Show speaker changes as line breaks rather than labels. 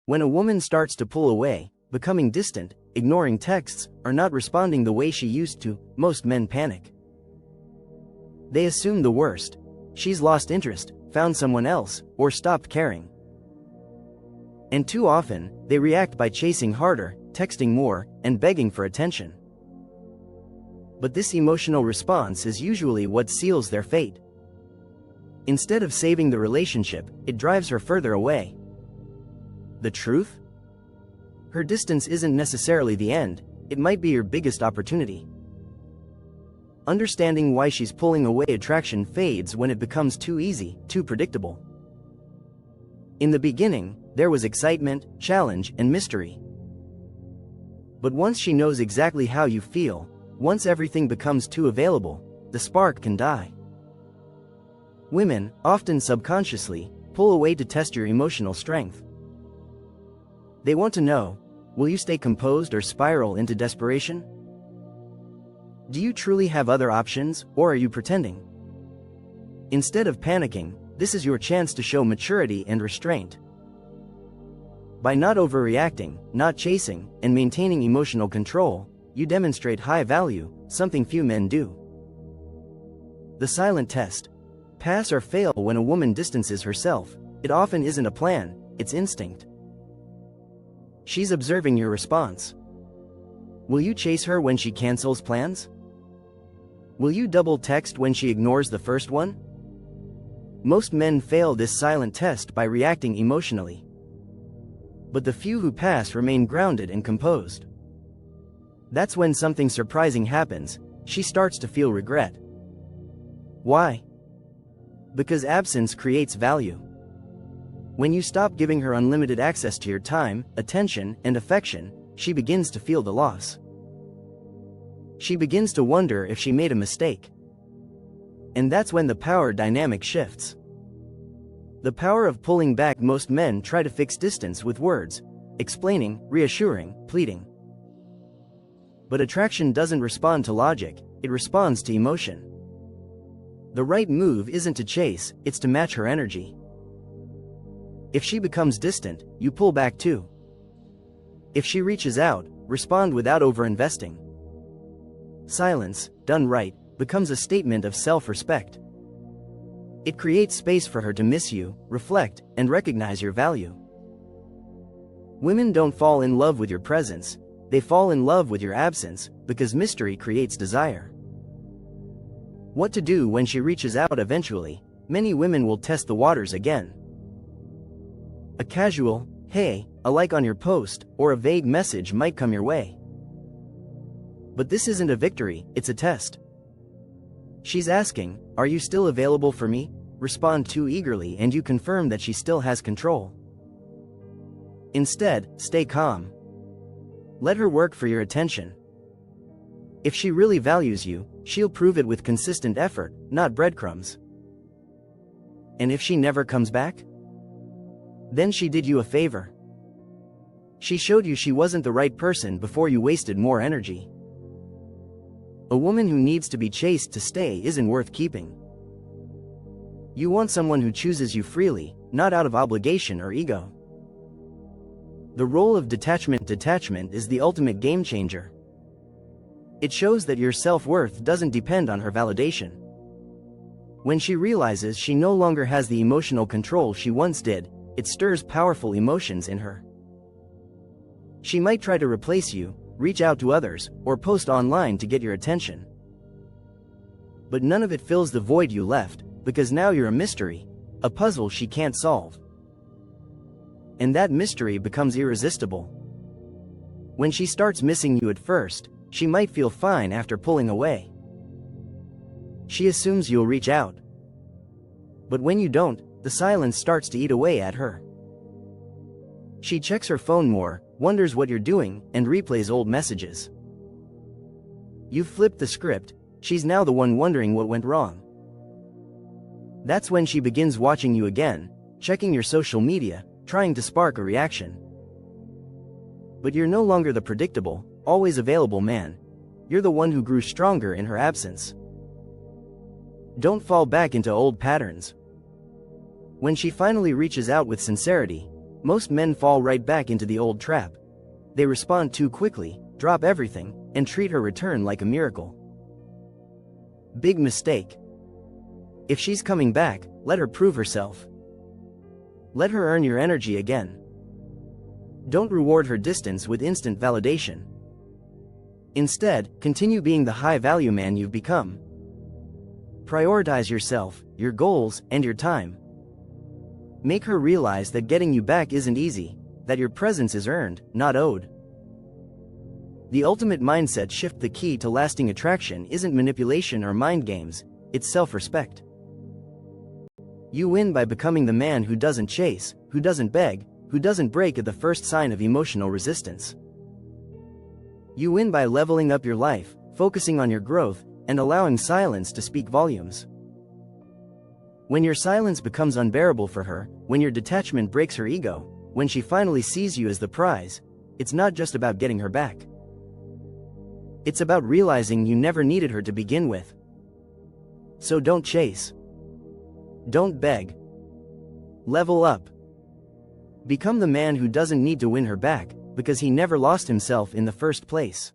When a woman starts to pull away, becoming distant, ignoring texts, or not responding the way she used to, most men panic. They assume the worst. She's lost interest, found someone else, or stopped caring. And too often, they react by chasing harder, texting more, and begging for attention. But this emotional response is usually what seals their fate. Instead of saving the relationship, it drives her further away. The truth? Her distance isn't necessarily the end, it might be your biggest opportunity. Understanding why she's pulling away. Attraction fades when it becomes too easy, too predictable. In the beginning, there was excitement, challenge, and mystery. But once she knows exactly how you feel, once everything becomes too available, the spark can die. Women, often subconsciously, pull away to test your emotional strength. They want to know, will you stay composed or spiral into desperation? Do you truly have other options, or are you pretending? Instead of panicking, this is your chance to show maturity and restraint. By not overreacting, not chasing, and maintaining emotional control, you demonstrate high value, something few men do. The silent test. Pass or fail. When a woman distances herself, it often isn't a plan, it's instinct. She's observing your response. Will you chase her when she cancels plans? Will you double text when she ignores the first one? Most men fail this silent test by reacting emotionally. But the few who pass remain grounded and composed. That's when something surprising happens. She starts to feel regret. Why? Because absence creates value. When you stop giving her unlimited access to your time, attention, and affection, she begins to feel the loss. She begins to wonder if she made a mistake. And that's when the power dynamic shifts. The power of pulling back. Most men try to fix distance with words, explaining, reassuring, pleading. But attraction doesn't respond to logic, it responds to emotion. The right move isn't to chase, it's to match her energy. If she becomes distant, you pull back too. If she reaches out, respond without overinvesting. Silence, done right, becomes a statement of self-respect. It creates space for her to miss you, reflect, and recognize your value. Women don't fall in love with your presence, they fall in love with your absence, because mystery creates desire. What to do when she reaches out eventually? Many women will test the waters again. A casual, "Hey," a like on your post, or a vague message might come your way. But this isn't a victory, it's a test. She's asking, "Are you still available for me?" Respond too eagerly and you confirm that she still has control. Instead, stay calm. Let her work for your attention. If she really values you, she'll prove it with consistent effort, not breadcrumbs. And if she never comes back? Then she did you a favor. She showed you she wasn't the right person before you wasted more energy. A woman who needs to be chased to stay isn't worth keeping. You want someone who chooses you freely, not out of obligation or ego. The role of detachment is the ultimate game changer. It shows that your self-worth doesn't depend on her validation. When she realizes she no longer has the emotional control she once did, it stirs powerful emotions in her. She might try to replace you, reach out to others, or post online to get your attention. But none of it fills the void you left, because now you're a mystery, a puzzle she can't solve. And that mystery becomes irresistible. When she starts missing you at first, she might feel fine after pulling away. She assumes you'll reach out. But when you don't, the silence starts to eat away at her. She checks her phone more, wonders what you're doing, and replays old messages. You've flipped the script, she's now the one wondering what went wrong. That's when she begins watching you again, checking your social media, trying to spark a reaction. But you're no longer the predictable, always available man. You're the one who grew stronger in her absence. Don't fall back into old patterns. When she finally reaches out with sincerity, Most men fall right back into the old trap. They respond too quickly, drop everything, and treat her return like a miracle. Big mistake. If she's coming back, let her prove herself. Let her earn your energy again. Don't reward her distance with instant validation. Instead, continue being the high-value man you've become. Prioritize yourself, your goals, and your time. Make her realize that getting you back isn't easy, that your presence is earned, not owed. The ultimate mindset shift. The key to lasting attraction isn't manipulation or mind games, it's self-respect. You win by becoming the man who doesn't chase, who doesn't beg, who doesn't break at the first sign of emotional resistance. You win by leveling up your life, focusing on your growth, and allowing silence to speak volumes. When your silence becomes unbearable for her, when your detachment breaks her ego, when she finally sees you as the prize, it's not just about getting her back. It's about realizing you never needed her to begin with. So don't chase. Don't beg. Level up. Become the man who doesn't need to win her back, because he never lost himself in the first place.